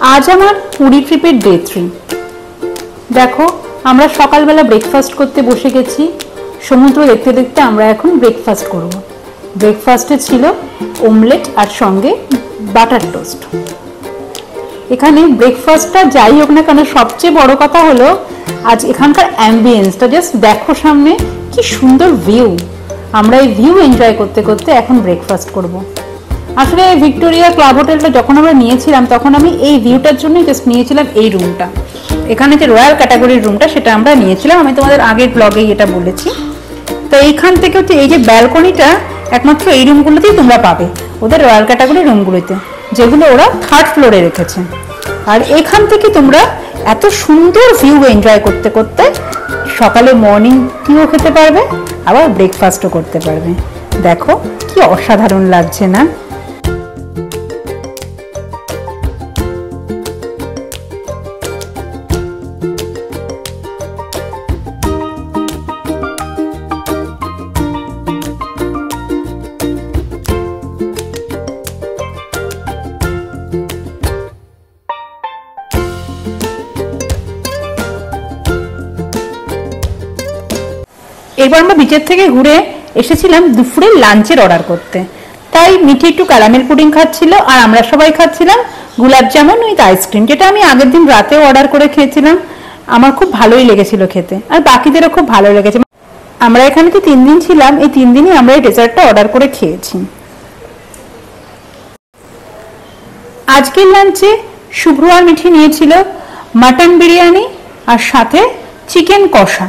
आज आमार पुरी ट्रिपेर डे 3। देखो आमरा सकाल बेला ब्रेकफास्ट करते बसे गेছি, समुद्र देखते देखते आमरा एखन ब्रेकफास्ट करब। ब्रेकफास्टे छिलो ओमलेट और संगे बाटार टोस्ट। एखाने ब्रेकफास्टटा যাই হোক না কেন সবচেয়ে বড় কথা হলো আজ এখানকার অ্যাম্বিয়েন্সটা জাস্ট দেখো, সামনে কি সুন্দর ভিউ। আমরা এই ভিউ এনজয় করতে করতে এখন ব্রেকফাস্ট করব। আসলে ভিক্টোরিয়া ক্লাব হোটেলটা যখন আমরা নিয়েছিলাম তখন আমি এই ভিউটার জন্যই জাস্ট নিয়েছিলাম এই রুমটা। এখানে যে রয়্যাল ক্যাটাগরির রুমটা সেটা আমরা নিয়েছিলাম, আমি তোমাদের আগের ব্লগেই এটা বলেছি। তো এইখান থেকে হচ্ছে এই যে ব্যালকনিটা একমাত্র এই রুমগুলোতেই তোমরা পাবে, ওদের রয়্যাল ক্যাটাগরির রুমগুলোতে, যেগুলো ওরা 3rd ফ্লোরে রেখেছে। আর এখান থেকে তোমরা এত সুন্দর ভিউ এনজয় করতে করতে সকালে মর্নিং টিও খেতে পারবে, আবার ব্রেকফাস্টও করতে পারবে। দেখো কি অসাধারণ লাগছে না? এরপর আমরা বিচের থেকে ঘুরে এসেছিলাম দুপুরে লাঞ্চের অর্ডার করতে, তাই মিঠি একটু ক্যারামেল পুডিং খাচ্ছিল আর আমরা সবাই খাচ্ছিলাম গোলাপ জামুন উইথ আইসক্রিম, যেটা আমি আগের দিন রাতে অর্ডার করে খেয়েছিলাম। আমার খুব ভালোই লেগেছিল খেতে, আর বাকিদেরও খুব ভালো লেগেছে। আমরা এখানে তো 3 দিন ছিলাম, এই 3 দিনই আমরা এই ডেজার্টটা অর্ডার করে খেয়েছি। আজকের লাঞ্চে শুভ্র আর মিঠি নিয়েছিল মাটন বিরিয়ানি আর সাথে চিকেন কষা,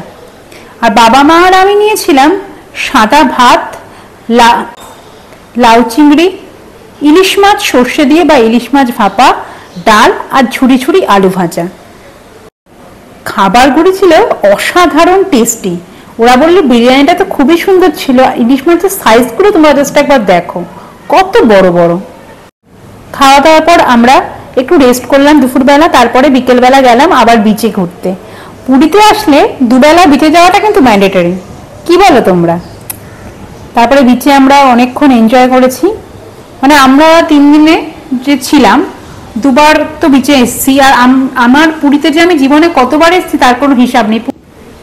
আর বাবা মা আর আমি নিয়েছিলাম সাদা ভাত, লাউ চিংড়ি, ইলিশ মাছ সর্ষে দিয়ে বা ইলিশ মাছ ভাপা, ডাল আর ঝুড়ি ঝুড়ি আলু ভাজা। খাবারগুলি ছিল অসাধারণ টেস্টি। ওরা বললো বিরিয়ানিটা তো খুবই সুন্দর ছিল, ইলিশ মাছের সাইজগুলো তোমরা জাস্ট একবার দেখো কত বড় বড়। খাওয়া দাওয়ার পর আমরা একটু রেস্ট করলাম দুপুরবেলা, তারপরে বিকেলবেলা গেলাম আবার বিচে ঘুরতে। পুরীতে আসলে দুবেলা বিচে যাওয়াটা কিন্তু ম্যান্ডেটরি, কি বলো তোমরা? তারপরে বিচে আমরা অনেকক্ষণ এনজয় করেছি, মানে আমরা 3 দিনে যে ছিলাম 2বার তো বিচে এসেছি। আর আমার পুরীতে যে আমি জীবনে কতবার এসেছি তার কোনো হিসাব নেই।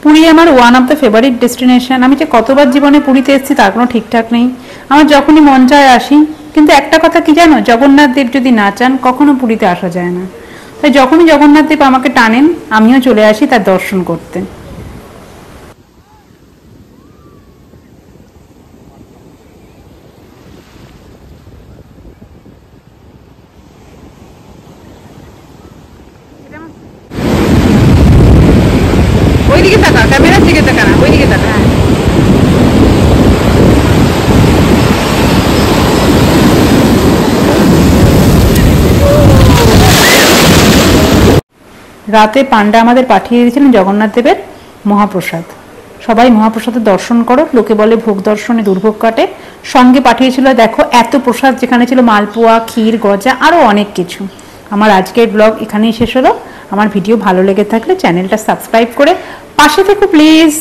পুরী আমার one of the favourite destination. আমি যে কতবার জীবনে পুরীতে এসেছি তার কোনো ঠিকঠাক নেই, আমার যখনই মন চায় আসি। কিন্তু একটা কথা কি জানো, জগন্নাথ দেব যদি না চান কখনো পুরীতে আসা যায় না। তাই যখনই জগন্নাথ দেব আমাকে টানেন আমিও চলে আসি তার দর্শন করতে। ওইদিকে তাকা, ক্যামেরার দিকে তাকা না, ওইদিকে তাকা। রাতে পান্ডা আমাদের পাঠিয়ে দিয়েছিলেন জগন্নাথ দেবের মহাপ্রসাদ। সবাই মহাপ্রসাদের দর্শন করো, লোকে বলে ভোগ দর্শনে দুর্ভোগ কাটে। সঙ্গে পাঠিয়েছিল দেখো এত প্রসাদ, যেখানে ছিল মালপোয়া, ক্ষীর, গজা, আরও অনেক কিছু। আমার আজকের ব্লগ এখানেই শেষ হলো। আমার ভিডিও ভালো লেগে থাকলে চ্যানেলটা সাবস্ক্রাইব করে পাশে থেকো প্লিজ।